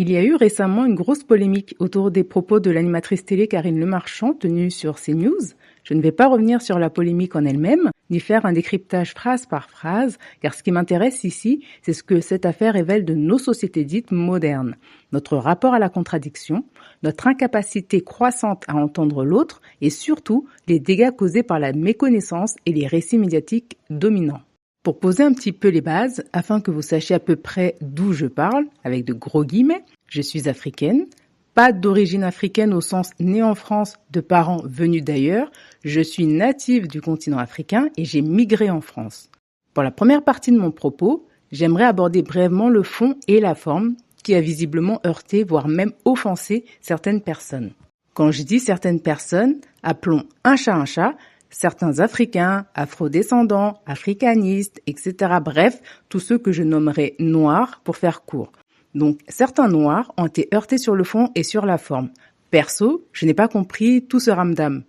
Il y a eu récemment une grosse polémique autour des propos de l'animatrice télé Karine Le Marchand tenue sur CNews. Je ne vais pas revenir sur la polémique en elle-même, ni faire un décryptage phrase par phrase, car ce qui m'intéresse ici, c'est ce que cette affaire révèle de nos sociétés dites modernes. Notre rapport à la contradiction, notre incapacité croissante à entendre l'autre, et surtout les dégâts causés par la méconnaissance et les récits médiatiques dominants. Pour poser un petit peu les bases, afin que vous sachiez à peu près d'où je parle, avec de gros guillemets, je suis africaine, pas d'origine africaine au sens née en France de parents venus d'ailleurs, je suis native du continent africain et j'ai migré en France. Pour la première partie de mon propos, j'aimerais aborder brièvement le fond et la forme qui a visiblement heurté, voire même offensé certaines personnes. Quand je dis certaines personnes, appelons un chat, certains Africains, afrodescendants, africanistes, etc. Bref, tous ceux que je nommerai noirs pour faire court. Donc, certains noirs ont été heurtés sur le fond et sur la forme. Perso, je n'ai pas compris tout ce ramdam.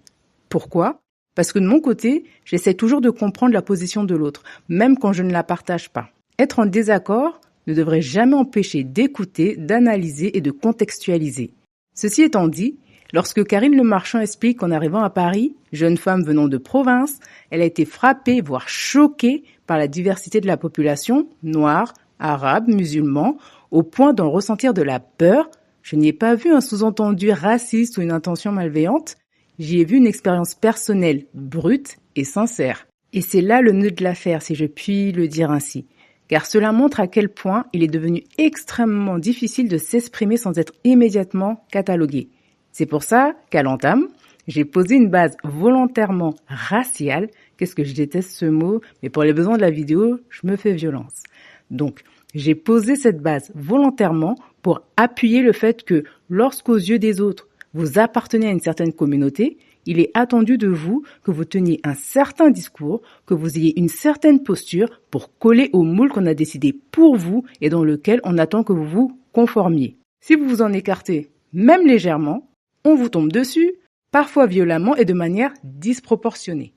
Pourquoi ? Parce que de mon côté, j'essaie toujours de comprendre la position de l'autre, même quand je ne la partage pas. Être en désaccord ne devrait jamais empêcher d'écouter, d'analyser et de contextualiser. Ceci étant dit, lorsque Karine Le Marchand explique qu'en arrivant à Paris, jeune femme venant de province, elle a été frappée, voire choquée par la diversité de la population, noire, arabe, musulman, au point d'en ressentir de la peur, je n'y ai pas vu un sous-entendu raciste ou une intention malveillante, j'y ai vu une expérience personnelle, brute et sincère. Et c'est là le nœud de l'affaire, si je puis le dire ainsi. Car cela montre à quel point il est devenu extrêmement difficile de s'exprimer sans être immédiatement catalogué. C'est pour ça qu'à l'entame, j'ai posé une base volontairement raciale. Qu'est-ce que je déteste ce mot, mais pour les besoins de la vidéo, je me fais violence. Donc, j'ai posé cette base volontairement pour appuyer le fait que lorsqu'aux yeux des autres, vous appartenez à une certaine communauté, il est attendu de vous que vous teniez un certain discours, que vous ayez une certaine posture pour coller au moule qu'on a décidé pour vous et dans lequel on attend que vous vous conformiez. Si vous vous en écartez, même légèrement, on vous tombe dessus, parfois violemment et de manière disproportionnée.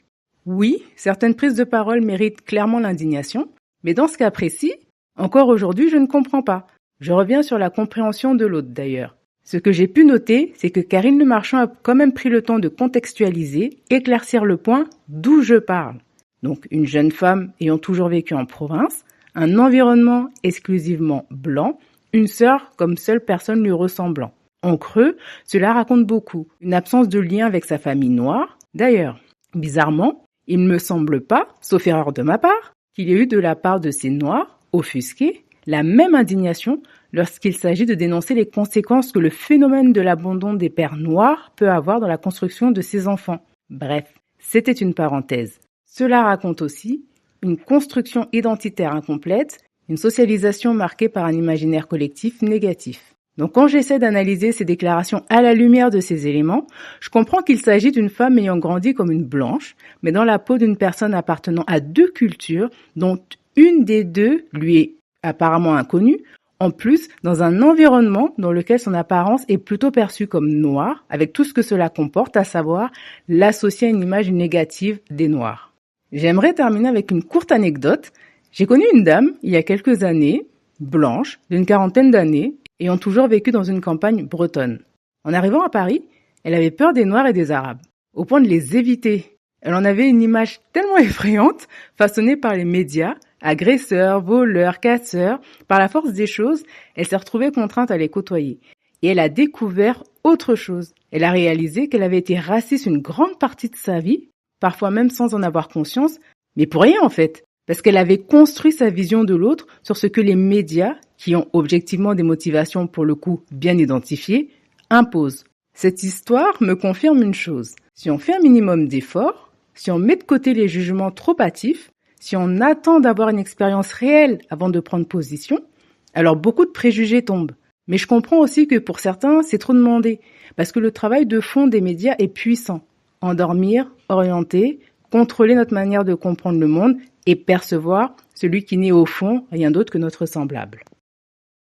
Oui, certaines prises de parole méritent clairement l'indignation, mais dans ce cas précis, encore aujourd'hui, je ne comprends pas. Je reviens sur la compréhension de l'autre d'ailleurs. Ce que j'ai pu noter, c'est que Karine Le Marchand a quand même pris le temps de contextualiser, éclaircir le point d'où je parle. Donc une jeune femme ayant toujours vécu en province, un environnement exclusivement blanc, une sœur comme seule personne lui ressemblant. En creux, cela raconte beaucoup. Une absence de lien avec sa famille noire. D'ailleurs, bizarrement, il ne me semble pas, sauf erreur de ma part, qu'il y ait eu de la part de ces noirs, offusqués, la même indignation lorsqu'il s'agit de dénoncer les conséquences que le phénomène de l'abandon des pères noirs peut avoir dans la construction de ses enfants. Bref, c'était une parenthèse. Cela raconte aussi une construction identitaire incomplète, une socialisation marquée par un imaginaire collectif négatif. Donc quand j'essaie d'analyser ces déclarations à la lumière de ces éléments, je comprends qu'il s'agit d'une femme ayant grandi comme une blanche, mais dans la peau d'une personne appartenant à deux cultures, dont une des deux lui est apparemment inconnue, en plus dans un environnement dans lequel son apparence est plutôt perçue comme noire, avec tout ce que cela comporte, à savoir l'associer à une image négative des noirs. J'aimerais terminer avec une courte anecdote. J'ai connu une dame, il y a quelques années, blanche, d'une quarantaine d'années, ayant toujours vécu dans une campagne bretonne. En arrivant à Paris, elle avait peur des Noirs et des Arabes, au point de les éviter. Elle en avait une image tellement effrayante, façonnée par les médias, agresseurs, voleurs, casseurs. Par la force des choses, elle s'est retrouvée contrainte à les côtoyer. Et elle a découvert autre chose. Elle a réalisé qu'elle avait été raciste une grande partie de sa vie, parfois même sans en avoir conscience, mais pour rien en fait. Parce qu'elle avait construit sa vision de l'autre sur ce que les médias, qui ont objectivement des motivations pour le coup bien identifiées, imposent. Cette histoire me confirme une chose. Si on fait un minimum d'efforts, si on met de côté les jugements trop hâtifs, si on attend d'avoir une expérience réelle avant de prendre position, alors beaucoup de préjugés tombent. Mais je comprends aussi que pour certains, c'est trop demandé, parce que le travail de fond des médias est puissant. Endormir, orienter, contrôler notre manière de comprendre le monde et percevoir celui qui n'est au fond rien d'autre que notre semblable.